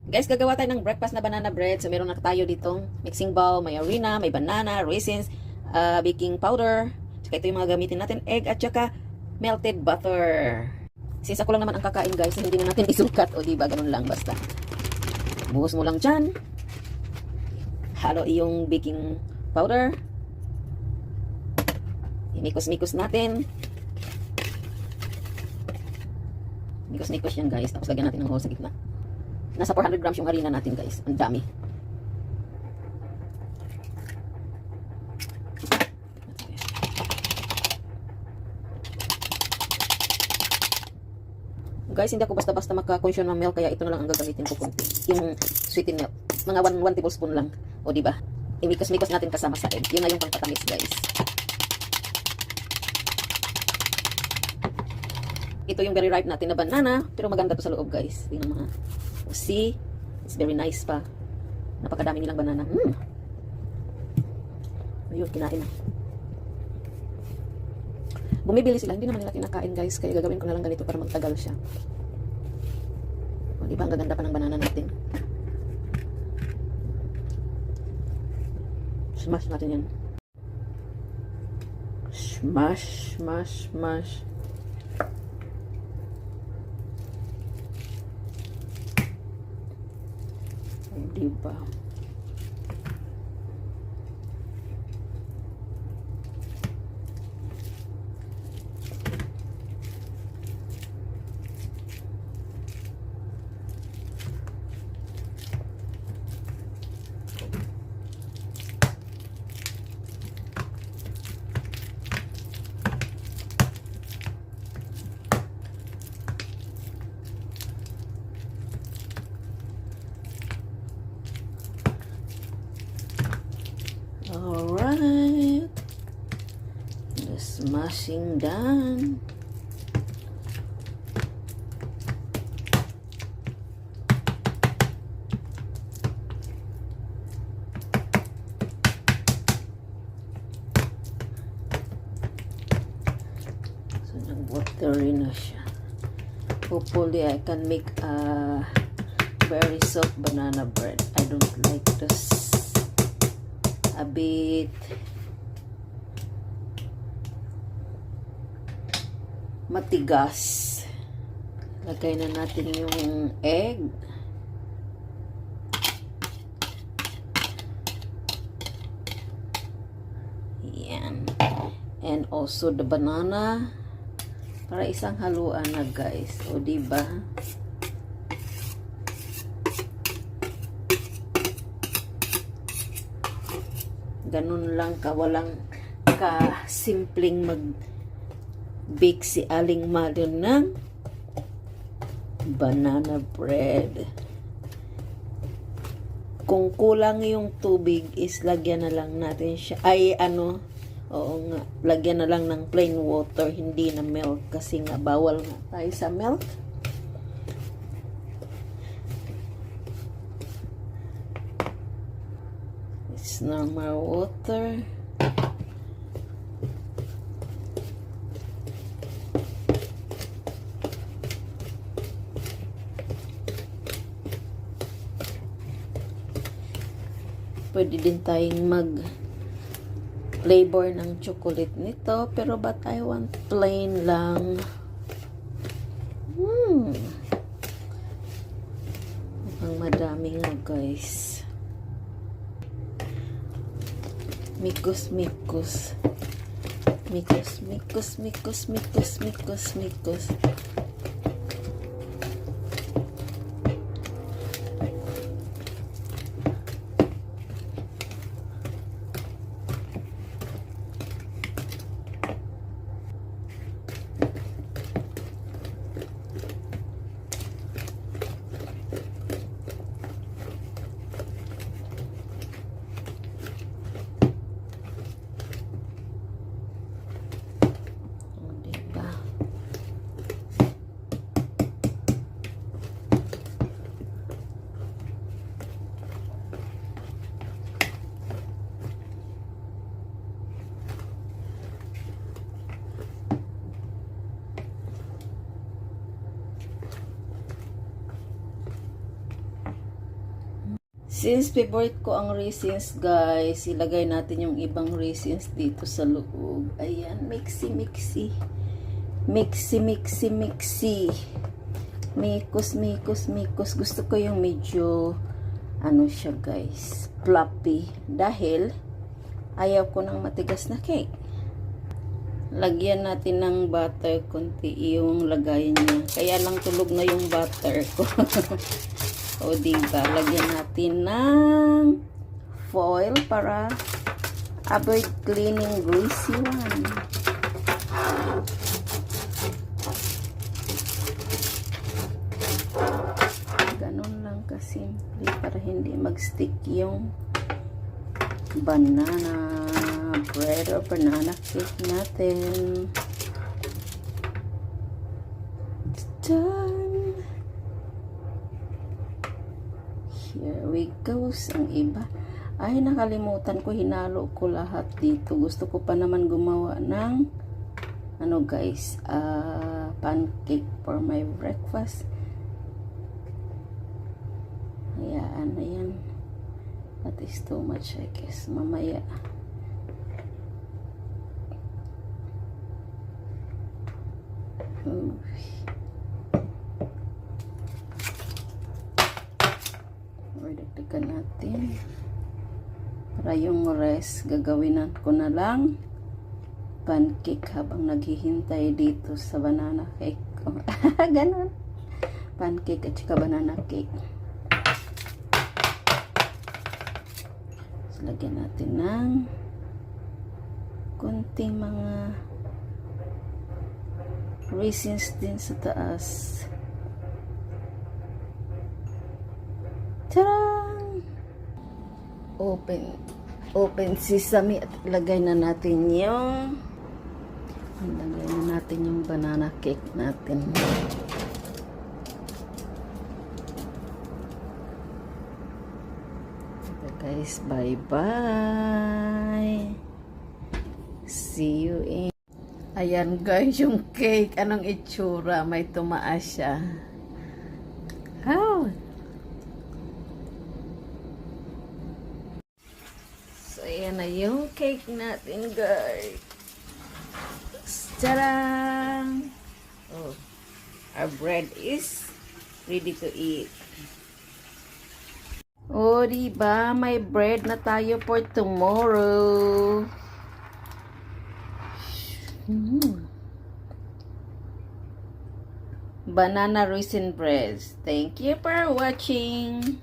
Guys, gagawa tayo ng breakfast na banana bread. So, meron na tayo ditong mixing bowl, may harina, may banana, raisins, baking powder. Saka ito yung mga gamitin natin, egg at saka melted butter. Since ako lang naman ang kakain guys, hindi na natin isukat. O diba, ganun lang basta. Buhos mo lang dyan. Halo yung baking powder. Inikos-nikos natin. Nikos-nikos yan guys. Tapos lagyan natin ng hole sa gitna. Nasa 400 grams yung harina natin guys. Ang dami. Guys, hindi ako basta-basta maka-consume ng milk. Kaya ito na lang ang gagamitin ko kunti. Yung sweetened milk. Mga 1 tablespoon lang. O diba? Imikos-mikos natin kasama sa egg. Yun na yung pangpatamis guys. Ito yung very ripe natin na banana. Pero maganda to sa loob guys. Tingnan mga. See? It's very nice pa. Napakadami nilang banana. Ayun, kinain na. Bumibili sila. Hindi naman nila kinakain guys. Kaya gagawin ko na lang ganito para magtagal siya. O, diba? Ang gaganda pa ng banana natin. Smash natin yan. Smash, smash, smash. Diba? Alright, the smashing done. So, nag-watery na siya. Hopefully, I can make a very soft banana bread. I don't like this. A bit matigas. Lagay na natin yung egg. Yan. And also the banana. Para isang haluan na guys. O diba? Ganun lang ka, walang ka-simpleng mag-bake si Aling Marion ng banana bread. Kung kulang yung tubig, is lagyan na lang natin siya. Oo nga, lagyan na lang ng plain water, hindi na milk. Kasi nga, bawal nga tayo sa milk. Normal water. Pwede din tayong mag flavor ng chocolate nito, pero but I want plain lang. Mukhang madami nga guys. Mikos, mikos. Mikos, mikos, mikos, mikos, mikos, mikos. Since favorite ko ang raisins, guys, ilagay natin yung ibang raisins dito sa loob. Ayan, mixy, mixy. Mixy, mixy, mixy. Mikos, mikos, mikos. Gusto ko yung medyo, ano siya, guys, fluffy. Dahil, ayaw ko ng matigas na cake. Lagyan natin ng butter, konti yung lagayan niya. Kaya lang tulog na yung butter ko. O diba, lagyan natin ng foil para avoid cleaning greasy one. Ganon lang kasimple para hindi mag-stick yung banana bread or banana cake natin. It's done. Here we go. Ang iba. Ay, nakalimutan ko. Hinalo ko lahat dito. Gusto ko pa naman gumawa ng ano guys, pancake for my breakfast. Ayan, ayan. That is too much, I guess. Mamaya. Dagdagan natin para yung rest gagawin ko na lang pancake habang naghihintay dito sa banana cake ko. Ganon, pancake at saka banana cake. So, lagyan natin ng konting mga raisins din sa taas. Tarang! Open sesame at lagay na natin yung banana cake natin. Okay guys, bye bye. See you in. Ayan guys, yung cake, anong itsura? May tumaas siya. How? Ayan na yung cake natin, guys. Tadang! Oh, our bread is ready to eat. Oh, diba? May bread na tayo for tomorrow. Banana raisin bread. Thank you for watching.